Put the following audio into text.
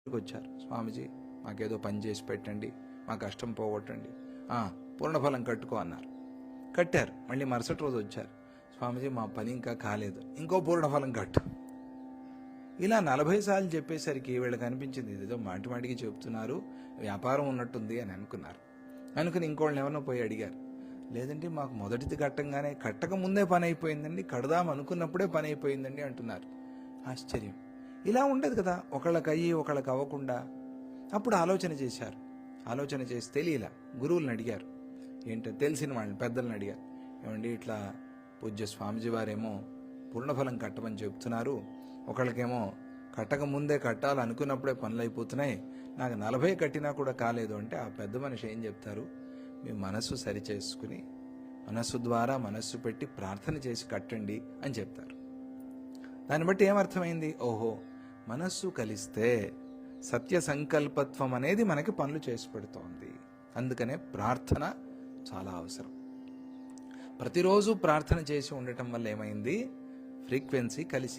వచ్చారు. స్వామీజీ మాకేదో పని చేసి పెట్టండి, మా కష్టం పోగొట్టండి, పూర్ణఫలం కట్టుకో అన్నారు. కట్టారు. మళ్ళీ మరుసటి రోజు వచ్చారు. స్వామీజీ మా పని ఇంకా కాలేదు, ఇంకో పూర్ణఫలం కట్టు. ఇలా 40 సార్లు చెప్పేసరికి వీళ్ళకి అనిపించింది ఇదేదో మాటి మాటికి చెప్తున్నారు, వ్యాపారం ఉన్నట్టుంది అని అనుకుని ఇంకోళ్ళని ఎవరినో పోయి అడిగారు. లేదంటే మాకు మొదటిది కట్టక ముందే పని అయిపోయిందండి, కడదాం అనుకున్నప్పుడే పని అయిపోయిందండి అంటున్నారు. ఆశ్చర్యం. ఇలా ఉండదు కదా, ఒకళ్ళకి అయ్యి ఒకళ్ళకి అవ్వకుండా. అప్పుడు ఆలోచన చేశారు. ఆలోచన చేసి తెలియలా గురువులను అడిగారు. ఏంటో తెలిసిన వాళ్ళని పెద్దలను అడిగారు. ఏమండి ఇట్లా పూజ్య స్వామిజీ వారేమో పూర్ణఫలం కట్టమని చెప్తున్నారు, ఒకళ్ళకేమో కట్టక ముందే కట్టాలనుకున్నప్పుడే పనులు అయిపోతున్నాయి, నాకు 40 కట్టినా కూడా కాలేదు అంటే ఆ పెద్ద మనిషి ఏం చెప్తారు, మీ మనస్సు సరి చేసుకుని మనస్సు ద్వారా మనస్సు పెట్టి ప్రార్థన చేసి కట్టండి అని చెప్తారు. దాన్ని బట్టి ఏమర్థమైంది, ఓహో మనస్సు కలిస్తే సత్య సంకల్పత్వం అనేది మనకి పనులు చేసి పెడుతోంది. అందుకనే ప్రార్థన చాలా అవసరం. ప్రతిరోజు ప్రార్థన చేసి ఉండటం వల్ల ఏమైంది, ఫ్రీక్వెన్సీ కలిసి